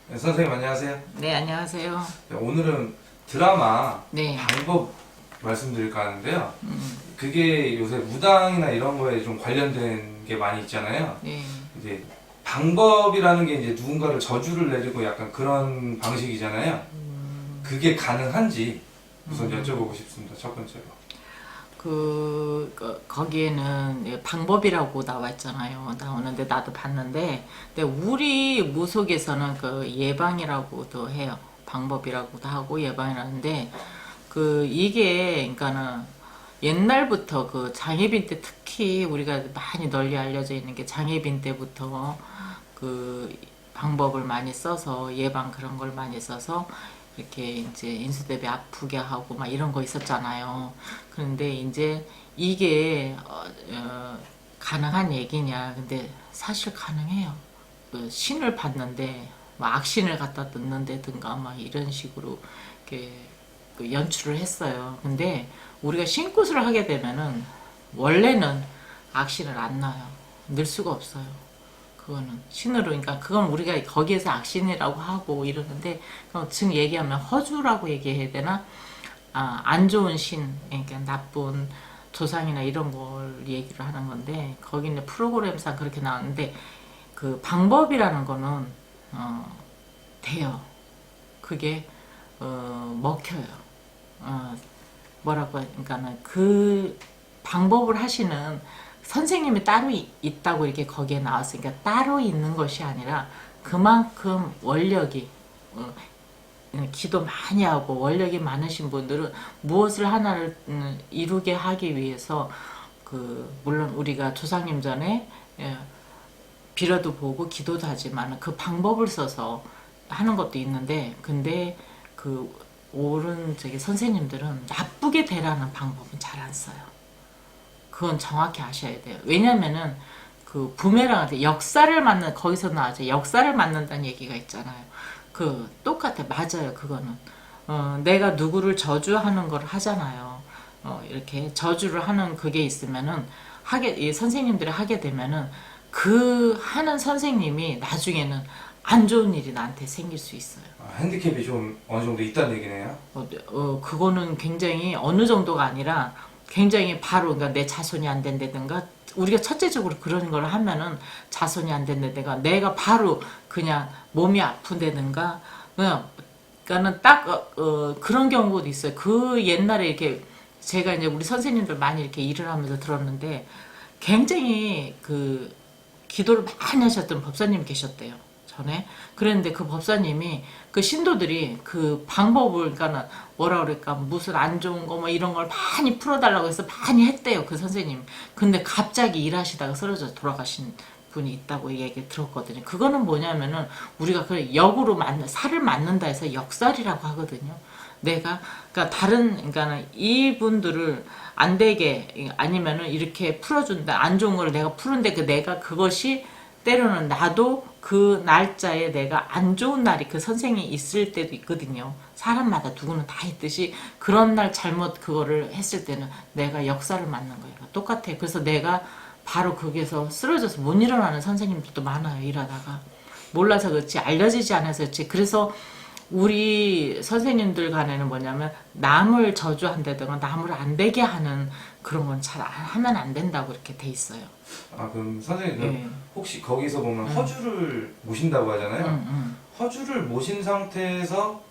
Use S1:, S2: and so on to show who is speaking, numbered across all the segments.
S1: 네, 선생님 안녕하세요.
S2: 네, 안녕하세요.
S1: 네, 오늘은 드라마
S2: 네.
S1: 방법 말씀드릴까 하는데요. 그게 요새 무당이나 이런 거에 좀 관련된 게 많이 있잖아요.
S2: 네.
S1: 이제 방법이라는 게 이제 누군가를 저주를 내리고 약간 그런 방식이잖아요. 그게 가능한지 우선 여쭤보고 싶습니다. 첫 번째로.
S2: 거기에는 예, 방법이라고 나와 있잖아요. 나오는데 나도 봤는데, 근데 우리 무속에서는 그 예방이라고도 해요. 방법이라고도 하고 예방이라는데, 이게, 그러니까는 옛날부터 그 장애빈 때 특히 우리가 많이 널리 알려져 있는 게 장애빈 때부터 그 방법을 많이 써서 예방 그런 걸 많이 써서 이렇게 이제 인수대비 아프게 하고 막 이런 거 있었잖아요. 그런데 이제 이게 가능한 얘기냐? 근데 사실 가능해요. 그 신을 봤는데 막 악신을 갖다 넣는다든가 막 이런 식으로 이렇게 그 연출을 했어요. 근데 우리가 신굿을 하게 되면은 원래는 악신을 안 넣어요. 넣을 수가 없어요. 그거는 신으로, 그러니까 그건 우리가 거기에서 악신이라고 하고 이러는데, 지금 얘기하면 허주라고 얘기해야 되나? 안 좋은 신, 그러니까 나쁜 조상이나 이런 걸 얘기를 하는 건데, 거기는 프로그램상 그렇게 나왔는데, 그 방법이라는 거는 돼요. 그게 먹혀요. 뭐라고, 그러니까는 그 방법을 하시는 선생님이 따로 있다고 이렇게 거기에 나왔으니까 따로 있는 것이 아니라 그만큼 원력이 기도 많이 하고 원력이 많으신 분들은 무엇을 하나를 이루게 하기 위해서 물론 우리가 조상님 전에 빌어도 보고 기도도 하지만 그 방법을 써서 하는 것도 있는데, 근데 옳은 선생님들은 나쁘게 되라는 방법은 잘 안 써요. 그건 정확히 아셔야 돼요. 왜냐면은 부메랑한테 역사를 맞는, 거기서 나와서 역사를 맞는다는 얘기가 있잖아요. 똑같아. 맞아요. 그거는. 내가 누구를 저주하는 걸 하잖아요. 이렇게 저주를 하는 그게 있으면은 이 선생님들이 하게 되면은 하는 선생님이 나중에는 안 좋은 일이 나한테 생길 수 있어요.
S1: 핸디캡이 좀 어느 정도 있다는 얘기네요.
S2: 그거는 굉장히 어느 정도가 아니라 굉장히 바로, 그러니까 내 자손이 안 된다든가, 우리가 첫째적으로 그런 걸 하면은 자손이 안 된다든가, 내가 바로 그냥 몸이 아픈다든가, 그러니까는 딱 그런 경우도 있어요. 옛날에 이렇게 제가 이제 우리 선생님들 많이 이렇게 일을 하면서 들었는데, 굉장히 기도를 많이 하셨던 법사님 계셨대요. 전에. 그랬는데 그 법사님이 신도들이 방법을, 그러니까 뭐라 그럴까, 무슨 안 좋은 거 뭐 이런 걸 많이 풀어달라고 해서 많이 했대요. 그 선생님. 근데 갑자기 일하시다가 쓰러져 돌아가신 분이 있다고 얘기 들었거든요. 그거는 뭐냐면은 우리가 역으로 살을 맞는다 해서 역살이라고 하거든요. 그러니까 그러니까 이분들을 안 되게, 아니면은 이렇게 풀어준다. 안 좋은 거를 내가 푸는데 내가 그것이 때로는 나도 그 날짜에 내가 안 좋은 날이 선생이 있을 때도 있거든요. 사람마다 누구는 다 있듯이 그런 날 잘못 그거를 했을 때는 내가 역사를 맞는 거예요. 똑같아. 그래서 내가 바로 거기에서 쓰러져서 못 일어나는 선생님들도 많아요. 일하다가. 몰라서 그렇지, 알려지지 않아서 그렇지. 그래서 우리 선생님들 간에는 뭐냐면 남을 저주한다든가 남을 안 되게 하는 그런 건 잘 하면 안 된다고 이렇게 돼 있어요.
S1: 그럼 선생님,
S2: 예.
S1: 혹시 거기서 보면 허주를 모신다고 하잖아요. 허주를 모신 상태에서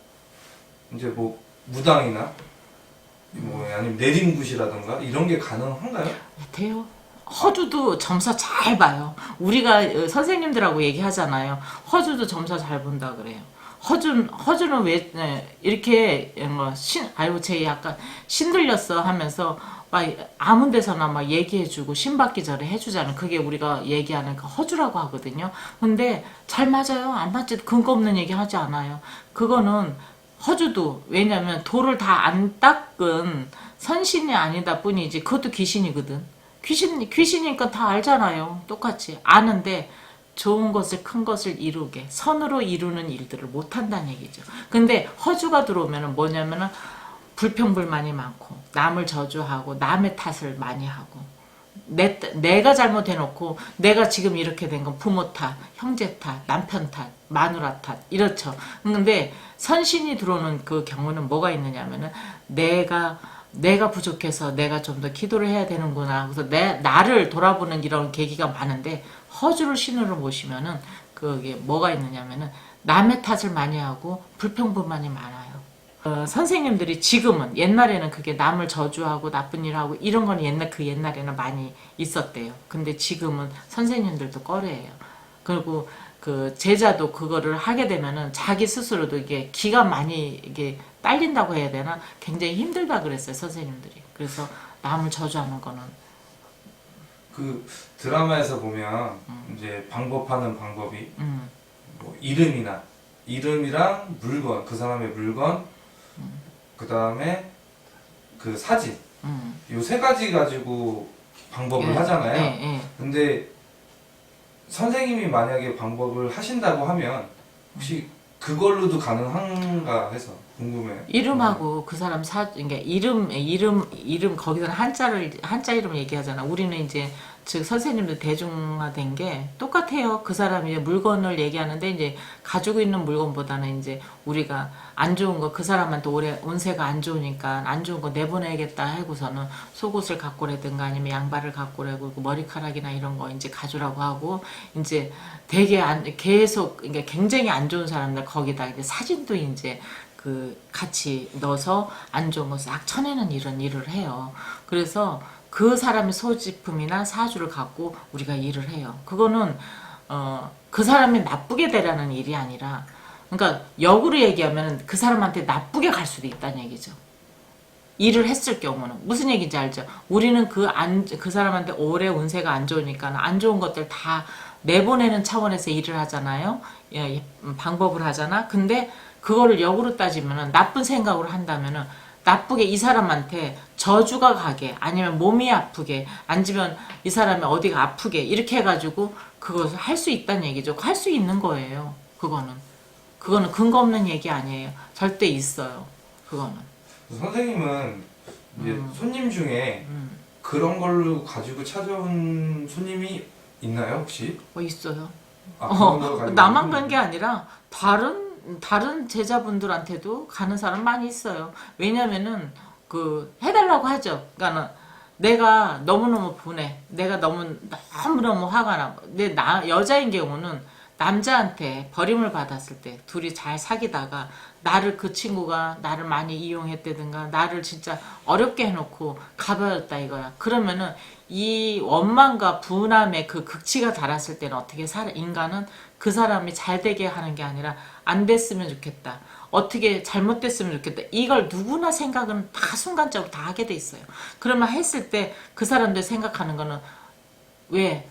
S1: 이제 뭐 무당이나 뭐 아니면 내림굿이라든가 이런 게 가능한가요?
S2: 돼요. 허주도 점사 잘 봐요. 우리가 선생님들하고 얘기하잖아요. 허주도 점사 잘 본다 그래요. 허주는 왜 이렇게 아이고 쟤 약간 신들렸어 하면서 막 아무 데서나 막 얘기해주고 신받기 전에 해주자는, 그게 우리가 얘기하는 허주라고 하거든요. 근데 잘 맞아요. 안 맞지. 근거 없는 얘기 하지 않아요. 그거는 허주도, 왜냐면 돌을 다 안 닦은 선신이 아니다 뿐이지 그것도 귀신이거든. 귀신이니까 다 알잖아요. 똑같이 아는데 좋은 것을, 큰 것을 이루게 선으로 이루는 일들을 못한다는 얘기죠. 근데 허주가 들어오면 뭐냐면은 불평불만이 많고 남을 저주하고 남의 탓을 많이 하고 내가 잘못해놓고 내가 지금 이렇게 된 건 부모 탓, 형제 탓, 남편 탓, 마누라 탓 이렇죠. 근데 선신이 들어오는 그 경우는 뭐가 있느냐면은 내가 부족해서 내가 좀 더 기도를 해야 되는구나. 그래서 나를 돌아보는 이런 계기가 많은데 허주를 신으로 모시면은 그게 뭐가 있느냐면은 남의 탓을 많이 하고 불평불만이 많아요. 선생님들이 지금은 옛날에는 그게 남을 저주하고 나쁜 일 하고 이런 건 옛날에는 많이 있었대요. 근데 지금은 선생님들도 꺼려해요. 그리고 그 제자도 그거를 하게 되면은 자기 스스로도 이게 기가 많이 이게 딸린다고 해야 되나 굉장히 힘들다 그랬어요 선생님들이. 그래서 남을 저주하는 거는
S1: 그 드라마에서 보면 이제 방법하는 방법이 뭐 이름이랑 물건, 그 사람의 물건, 그 다음에 그 사진, 요 세 가지 가지고 방법을 하잖아요. 근데 선생님이 만약에 방법을 하신다고 하면 혹시 그걸로도 가능한가 해서 궁금해요.
S2: 이름하고 그 사람 그러니까 이름 거기서는 한자 이름을 얘기하잖아. 우리는 이제 즉 선생님들 대중화된 게 똑같아요. 그 사람이 물건을 얘기하는데 이제 가지고 있는 물건보다는 이제 우리가 안 좋은 거 그 사람한테 올해 운세가 안 좋으니까 안 좋은 거 내보내야겠다 하고서는 속옷을 갖고 라든가 아니면 양말을 갖고 라고 머리카락이나 이런 거 이제 가져라고 하고 이제 되게 계속 그러니까 굉장히 안 좋은 사람들 거기다 이제 사진도 이제 그 같이 넣어서 안 좋은 거 싹 쳐내는 이런 일을 해요. 그래서 그 사람의 소지품이나 사주를 갖고 우리가 일을 해요. 그거는 그 사람이 나쁘게 되라는 일이 아니라 그러니까 역으로 얘기하면 그 사람한테 나쁘게 갈 수도 있다는 얘기죠. 일을 했을 경우는 무슨 얘기인지 알죠? 우리는 그 사람한테 올해 운세가 안 좋으니까 안 좋은 것들 다 내보내는 차원에서 일을 하잖아요. 방법을 하잖아. 근데 그거를 역으로 따지면은 나쁜 생각으로 한다면은 나쁘게 이 사람한테 저주가 가게 아니면 몸이 아프게 아니면 이 사람이 어디가 아프게 이렇게 해가지고 그것을 할 수 있다는 얘기죠. 할 수 있는 거예요. 그거는 근거 없는 얘기 아니에요. 절대 있어요. 그거는.
S1: 선생님은 이제 손님 중에 그런 걸로 가지고 찾아온 손님이 있나요 혹시?
S2: 있어요.
S1: 그런 걸 가지고
S2: 나만 간 게 아니라 다른 제자분들한테도 가는 사람 많이 있어요. 왜냐면은 그 해달라고 하죠. 그러니까는 내가 너무너무 분해. 내가 너무너무 화가 나. 근데 여자인 경우는 남자한테 버림을 받았을 때 둘이 잘 사귀다가 그 친구가 나를 많이 이용했다든가 나를 진짜 어렵게 해놓고 가버렸다 이거야. 그러면은 이 원망과 분함의 그 극치가 달았을 때는 어떻게 인간은 그 사람이 잘 되게 하는 게 아니라 안 됐으면 좋겠다. 어떻게 잘못됐으면 좋겠다. 이걸 누구나 생각은 다 순간적으로 다 하게 돼 있어요. 그러면 했을 때 그 사람들 생각하는 거는 왜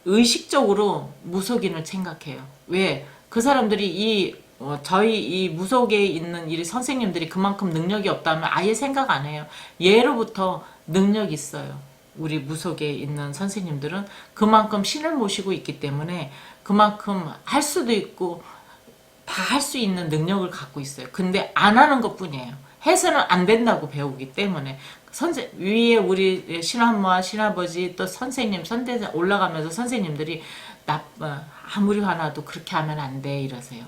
S2: 의식적으로 무속인을 생각해요. 왜 그 사람들이 저희 이 무속에 있는 이 선생님들이 그만큼 능력이 없다면 아예 생각 안 해요. 예로부터 능력이 있어요. 우리 무속에 있는 선생님들은 그만큼 신을 모시고 있기 때문에 그만큼 할 수도 있고 다 할 수 있는 능력을 갖고 있어요. 근데 안 하는 것 뿐이에요. 해서는 안 된다고 배우기 때문에 위에 우리 신한모와 신아버지 또 선생님 선대 올라가면서 선생님들이 아무리 화나도 그렇게 하면 안 돼 이러세요.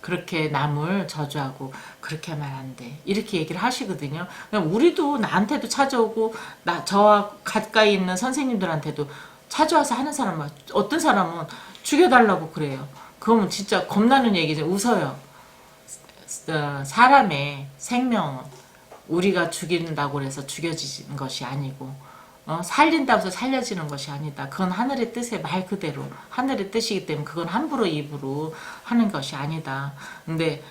S2: 그렇게 남을 저주하고 그렇게 하면 안 돼 이렇게 얘기를 하시거든요. 우리도 나한테도 찾아오고 저와 가까이 있는 선생님들한테도 찾아와서 하는 사람은 어떤 사람은 죽여달라고 그래요. 그러면 진짜 겁나는 얘기죠. 웃어요. 사람의 생명은 우리가 죽인다고 해서 죽여지는 것이 아니고 살린다고 해서 살려지는 것이 아니다. 그건 하늘의 뜻의 말 그대로 하늘의 뜻이기 때문에 그건 함부로 입으로 하는 것이 아니다. 근데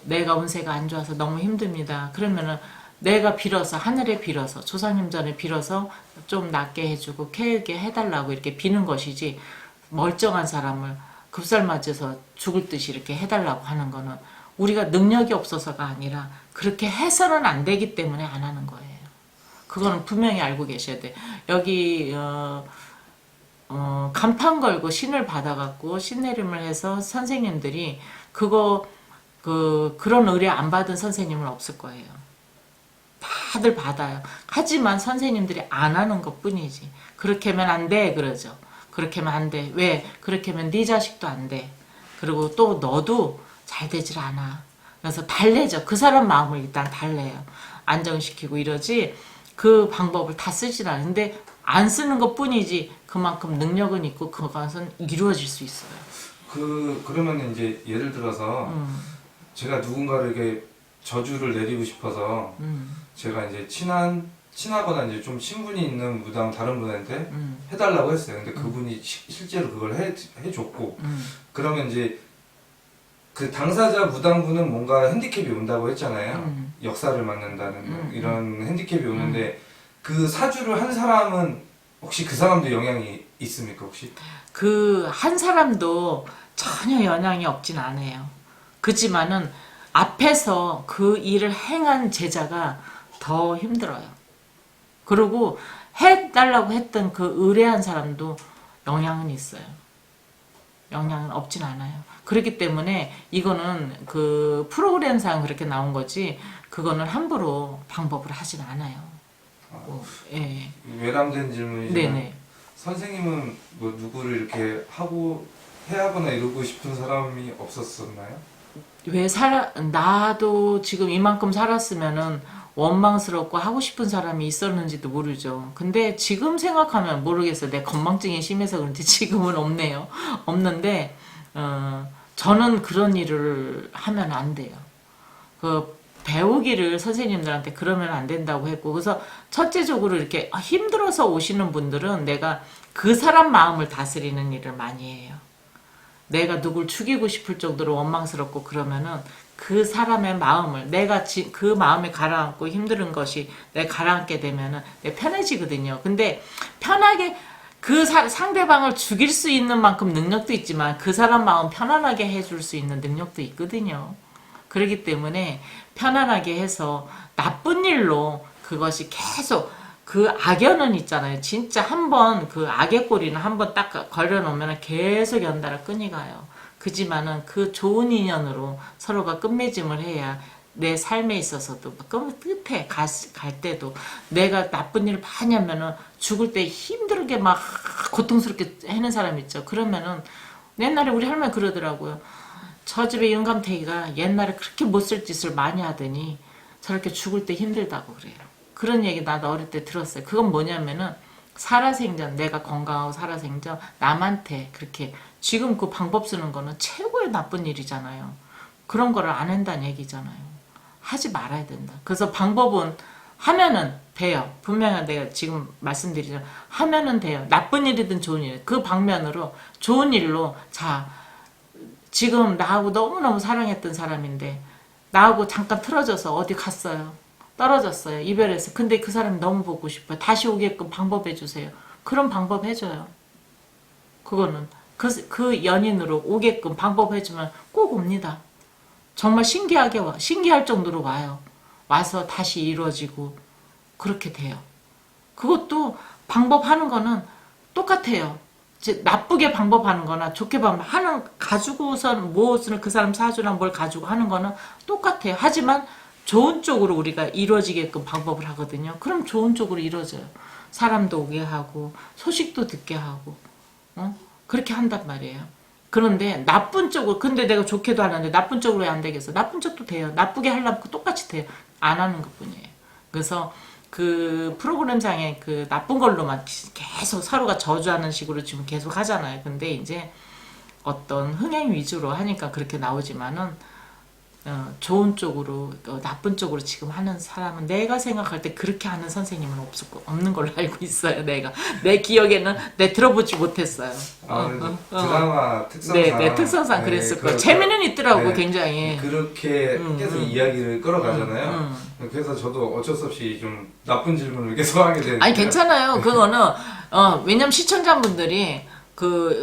S2: 내가 운세가 안 좋아서 너무 힘듭니다. 그러면은 내가 빌어서 하늘에 빌어서 조상님 전에 빌어서 좀 낫게 해주고 캐게 해달라고 이렇게 비는 것이지 멀쩡한 사람을 급살 맞아서 죽을 듯이 이렇게 해달라고 하는 거는 우리가 능력이 없어서가 아니라 그렇게 해서는 안 되기 때문에 안 하는 거예요. 그거는 분명히 알고 계셔야 돼. 여기 간판 걸고 신을 받아갖고 신내림을 해서 선생님들이 그런 의뢰 안 받은 선생님은 없을 거예요. 다 다들 받아요. 하지만 선생님들이 안 하는 것 뿐이지. 그렇게 하면 안 돼 그러죠. 그렇게 하면 안 돼. 왜? 그렇게 하면 네 자식도 안 돼. 그리고 또 너도 잘 되질 않아. 그래서 달래죠. 그 사람 마음을 일단 달래요. 안정시키고 이러지 그 방법을 다 쓰질 않는데 안 쓰는 것 뿐이지 그만큼 능력은 있고 그것은 이루어질 수 있어요.
S1: 그러면 이제 예를 들어서 제가 누군가를 이렇게 저주를 내리고 싶어서 제가 이제 친하거나 이제 좀 친분이 있는 무당 다른 분한테 해달라고 했어요. 근데 그분이 실제로 그걸 해줬고 그러면 이제 그 당사자 무당분은 뭔가 핸디캡이 온다고 했잖아요. 역사를 만난다는 이런 핸디캡이 오는데 그 사주를 한 사람은 혹시 그 사람도 영향이 있습니까 혹시?
S2: 그 한 사람도 전혀 영향이 없진 않아요. 그렇지만은 앞에서 그 일을 행한 제자가 더 힘들어요. 그리고 해달라고 했던 그 의뢰한 사람도 영향은 있어요. 영향은 없진 않아요. 그렇기 때문에 이거는 그 프로그램상 그렇게 나온 거지 그거는 함부로 방법을 하진 않아요. 예.
S1: 외람된 질문이지만
S2: 네네.
S1: 선생님은 뭐 누구를 이렇게 해하거나 이러고 싶은 사람이 없었었나요?
S2: 나도 지금 이만큼 살았으면은 원망스럽고 하고 싶은 사람이 있었는지도 모르죠. 근데 지금 생각하면 모르겠어요. 내 건망증이 심해서 그런지 지금은 없네요. 없는데, 저는 그런 일을 하면 안 돼요. 배우기를 선생님들한테 그러면 안 된다고 했고, 그래서 첫째적으로 이렇게 힘들어서 오시는 분들은 내가 그 사람 마음을 다스리는 일을 많이 해요. 내가 누굴 죽이고 싶을 정도로 원망스럽고 그러면은 그 사람의 마음을 내가 그 마음에 가라앉고 힘든 것이 내가 가라앉게 되면은 내가 편해지거든요. 근데 편하게 그 상대방을 죽일 수 있는 만큼 능력도 있지만 그 사람 마음 편안하게 해줄 수 있는 능력도 있거든요. 그렇기 때문에 편안하게 해서 나쁜 일로 그것이 계속 그 악연은 있잖아요. 진짜 한번 그 악의 꼬리는 한번 딱 걸려놓으면 계속 연달아 끈이 가요. 그지만은 그 좋은 인연으로 서로가 끝맺음을 해야 내 삶에 있어서도 끝에 갈 때도 내가 나쁜 일을 많이 하면은 죽을 때 힘들게 막 고통스럽게 하는 사람 있죠. 그러면은 옛날에 우리 할머니 그러더라고요. 저 집에 영감태기가 옛날에 그렇게 못쓸 짓을 많이 하더니 저렇게 죽을 때 힘들다고 그래요. 그런 얘기 나도 어릴 때 들었어요. 그건 뭐냐면은 살아생전 내가 건강하고 살아생전 남한테 그렇게 지금 그 방법 쓰는 거는 최고의 나쁜 일이잖아요. 그런 거를 안 한다는 얘기잖아요. 하지 말아야 된다. 그래서 방법은 하면은 돼요. 분명히 내가 지금 말씀드리죠. 하면은 돼요. 나쁜 일이든 좋은 일. 그 방면으로 좋은 일로 자 지금 나하고 너무너무 사랑했던 사람인데 나하고 잠깐 틀어져서 어디 갔어요. 떨어졌어요. 이별해서. 근데 그 사람이 너무 보고 싶어요. 다시 오게끔 방법 해주세요. 그런 방법 해줘요. 그거는 그 연인으로 오게끔 방법 해주면 꼭 옵니다. 정말 신기할 정도로 와요. 와서 다시 이루어지고 그렇게 돼요. 그것도 방법하는 거는 똑같아요. 나쁘게 방법하는 거나 좋게 하는 가지고선 무엇을 그 사람 사주나 뭘 가지고 하는 거는 똑같아요. 하지만 좋은 쪽으로 우리가 이루어지게끔 방법을 하거든요. 그럼 좋은 쪽으로 이루어져요. 사람도 오게 하고 소식도 듣게 하고 그렇게 한단 말이에요. 그런데 나쁜 쪽으로 근데 내가 좋게도 하는데 나쁜 쪽으로 왜 안 되겠어? 나쁜 쪽도 돼요. 나쁘게 하려면 똑같이 돼요. 안 하는 것뿐이에요. 그래서 그 프로그램상에 그 나쁜 걸로만 계속 서로가 저주하는 식으로 지금 계속 하잖아요. 근데 이제 어떤 흥행 위주로 하니까 그렇게 나오지만은 좋은 쪽으로 나쁜 쪽으로 지금 하는 사람은 내가 생각할 때 그렇게 하는 선생님은 없는 걸로 알고 있어요. 내 기억에는 들어보지 못했어요.
S1: 드라마 특성상
S2: 네, 특성상 그랬을 거예요. 재미는 있더라고.
S1: 네,
S2: 굉장히
S1: 그렇게 계속 이야기를 끌어가잖아요. 그래서 저도 어쩔 수 없이 좀 나쁜 질문을 계속 하게 되는데
S2: 아니 괜찮아요. 그거는 왜냐면 시청자분들이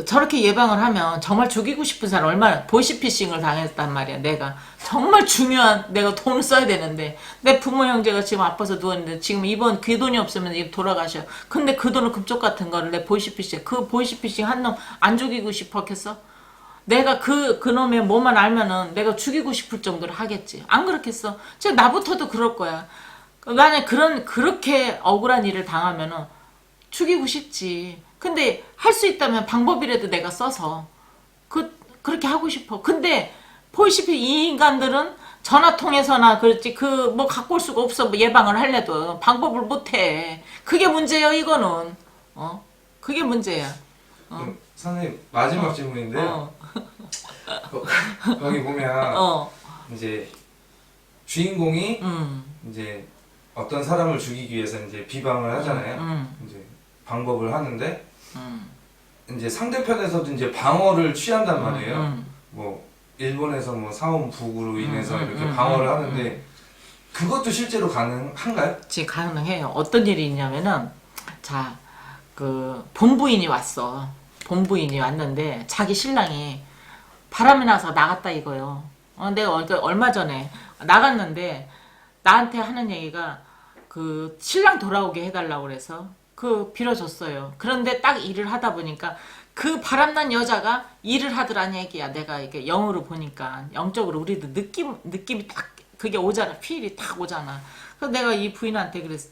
S2: 저렇게 예방을 하면 정말 죽이고 싶은 사람 얼마나 보이스피싱을 당했단 말이야. 내가 정말 중요한 내가 돈을 써야 되는데 내 부모 형제가 지금 아파서 누웠는데 지금 이번 그 돈이 없으면 돌아가셔. 근데 그 돈을 금쪽 같은 거를 내 보이스피싱 한 놈 안 죽이고 싶었겠어? 내가 그놈의 뭐만 알면은 내가 죽이고 싶을 정도로 하겠지. 안 그렇겠어? 나부터도 그럴 거야. 나는 그렇게 억울한 일을 당하면은 죽이고 싶지. 근데 할 수 있다면 방법이라도 내가 써서 그렇게 하고 싶어. 근데 보이시피 이 인간들은 전화 통해서나 그렇지 뭐 갖고 올 수가 없어. 뭐 예방을 하려도 방법을 못 해. 그게 문제예요, 이거는. 그게 문제야.
S1: 그럼 선생님 마지막 질문인데요. 거기 보면 이제 주인공이 이제 어떤 사람을 죽이기 위해서 이제 비방을 하잖아요. 이제 방법을 하는데 이제 상대편에서도 이제 방어를 취한단 말이에요. 뭐 일본에서 뭐 사원북으로 인해서 이렇게 방어를 하는데 그것도 실제로 가능한가요?
S2: 지금 가능해요. 어떤 일이 있냐면은 자, 그 본부인이 왔어. 본부인이 왔는데 자기 신랑이 바람이 나서 나갔다 이거요. 내가 얼마 전에 나갔는데 나한테 하는 얘기가 그 신랑 돌아오게 해달라고 그래서 빌어줬어요. 그런데 딱 일을 하다 보니까 그 바람난 여자가 일을 하더란 얘기야. 내가 이렇게 영으로 보니까 영적으로 우리도 느낌이 딱 그게 오잖아. 필이 딱 오잖아. 그래서 내가 이 부인한테 그랬어.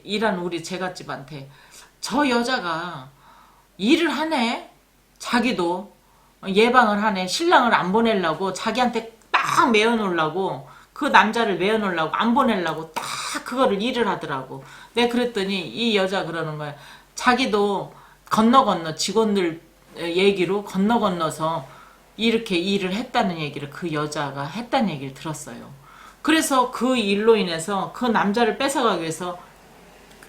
S2: 일한 우리 제갓집한테 저 여자가 일을 하네. 자기도 예방을 하네. 신랑을 안 보내려고 자기한테 딱 메어놓으려고 그 남자를 메어놓으려고 안 보내려고 딱 그거를 일을 하더라고. 내가 그랬더니 이 여자 그러는 거야. 자기도 건너 직원들 얘기로 건너서 이렇게 일을 했다는 얘기를 그 여자가 했다는 얘기를 들었어요. 그래서 그 일로 인해서 그 남자를 뺏어가기 위해서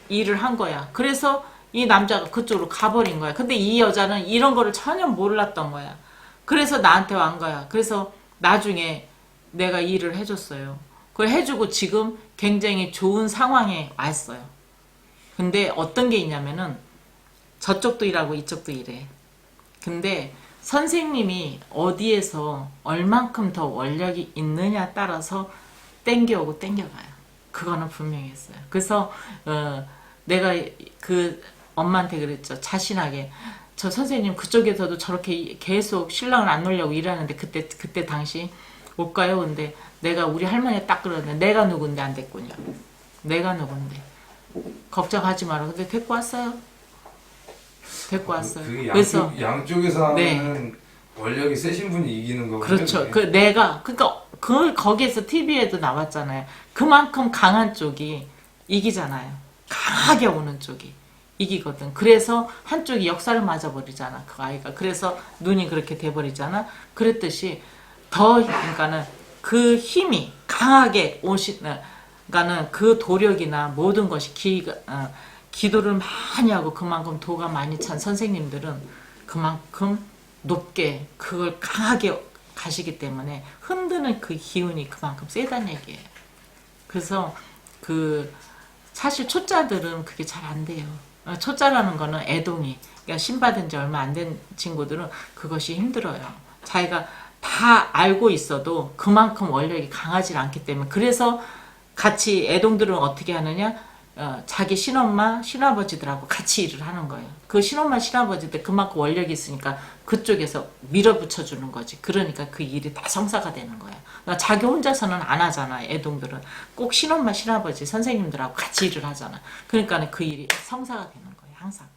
S2: 일을 한 거야. 그래서 이 남자가 그쪽으로 가버린 거야. 근데 이 여자는 이런 거를 전혀 몰랐던 거야. 그래서 나한테 온 거야. 그래서 나중에 내가 일을 해줬어요. 그걸 해주고 지금 굉장히 좋은 상황에 왔어요. 근데 어떤 게 있냐면은 저쪽도 일하고 이쪽도 일해. 근데 선생님이 어디에서 얼만큼 더 원력이 있느냐 따라서 땡겨오고 땡겨가요. 그거는 분명히 했어요. 그래서 내가 그 엄마한테 그랬죠. 자신하게 저 선생님 그쪽에서도 저렇게 계속 신랑을 안 놓으려고 일하는데 그때 당시 올까요? 근데 내가 우리 할머니가 딱 그러는데 내가 누군데 안 됐군요. 내가 누군데 걱정하지 마라. 근데 데리고 왔어요. 데리고 왔어요.
S1: 그게
S2: 그래서
S1: 양쪽에서 하는 원력이 세신 분이 이기는 거군요.
S2: 그렇죠.
S1: 그게.
S2: 그러니까 거기에서 TV에도 나왔잖아요. 그만큼 강한 쪽이 이기잖아요. 강하게 오는 쪽이 이기거든. 그래서 한쪽이 역사를 맞아버리잖아. 그 아이가. 그래서 눈이 그렇게 돼버리잖아. 그랬듯이 그러니까는 그 힘이 강하게 그러니까는 그 도력이나 모든 것이 기도를 많이 하고 그만큼 도가 많이 찬 선생님들은 그만큼 높게 그걸 강하게 가시기 때문에 흔드는 그 기운이 그만큼 세다는 얘기예요. 그래서 사실 초짜들은 그게 잘 안 돼요. 초짜라는 거는 애동이, 그러니까 신받은 지 얼마 안 된 친구들은 그것이 힘들어요. 자기가 다 알고 있어도 그만큼 원력이 강하지 않기 때문에. 그래서 같이 애동들은 어떻게 하느냐? 자기 신엄마, 신아버지들하고 같이 일을 하는 거예요. 그 신엄마, 신아버지들 그만큼 원력이 있으니까 그쪽에서 밀어붙여주는 거지. 그러니까 그 일이 다 성사가 되는 거야. 그러니까 자기 혼자서는 안 하잖아. 애동들은 꼭 신엄마, 신아버지 선생님들하고 같이 일을 하잖아. 그러니까 그 일이 성사가 되는 거예요. 항상.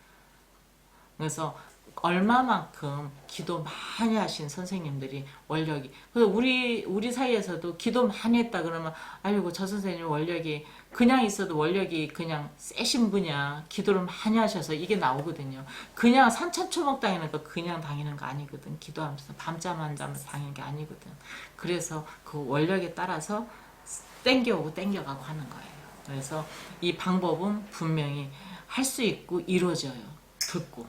S2: 그래서 얼마만큼 기도 많이 하신 선생님들이 원력이, 그래서 우리 사이에서도 기도 많이 했다 그러면 아이고 저 선생님 원력이 그냥 있어도 원력이 그냥 세신 분이야. 기도를 많이 하셔서 이게 나오거든요. 그냥 산천초목 당하는 거 그냥 당하는 거 아니거든. 기도하면서 밤잠 안 자면서 당하는 게 아니거든. 그래서 그 원력에 따라서 땡겨오고 땡겨가고 하는 거예요. 그래서 이 방법은 분명히 할 수 있고 이루어져요. 듣고.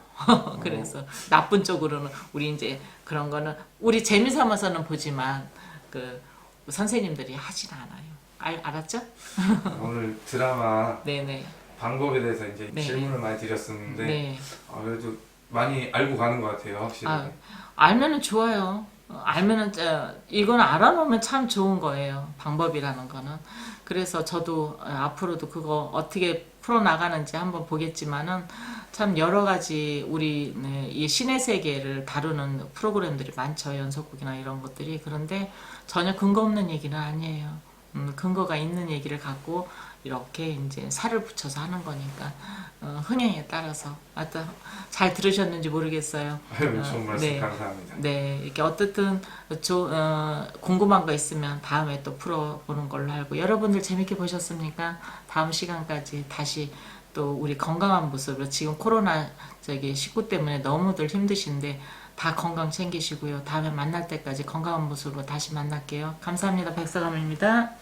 S2: 그래서 나쁜 쪽으로는 우리 이제 그런 거는 우리 재미삼아서는 보지만 그 선생님들이 하진 않아요. 알았죠?
S1: 오늘 드라마
S2: 네네.
S1: 방법에 대해서 이제
S2: 네.
S1: 질문을 많이 드렸었는데
S2: 네.
S1: 그래도 많이 알고 가는 것 같아요, 확실히.
S2: 알면은 좋아요. 알면은 이건 알아놓으면 참 좋은 거예요. 방법이라는 거는. 그래서 저도 앞으로도 그거 어떻게 풀어나가는지 한번 보겠지만은 참 여러 가지 우리 이 신의 세계를 다루는 프로그램들이 많죠. 연속극이나 이런 것들이. 그런데 전혀 근거 없는 얘기는 아니에요. 근거가 있는 얘기를 갖고 이렇게 이제 살을 붙여서 하는 거니까 흥행에 따라서 하여튼 잘 들으셨는지 모르겠어요.
S1: 아유, 좋은 말씀
S2: 네.
S1: 감사합니다.
S2: 네, 이렇게 어떻든 궁금한 거 있으면 다음에 또 풀어보는 걸로 하고 여러분들 재밌게 보셨습니까? 다음 시간까지 다시 또 우리 건강한 모습으로 지금 코로나 19 때문에 너무들 힘드신데 다 건강 챙기시고요. 다음에 만날 때까지 건강한 모습으로 다시 만날게요. 감사합니다. 백서감입니다.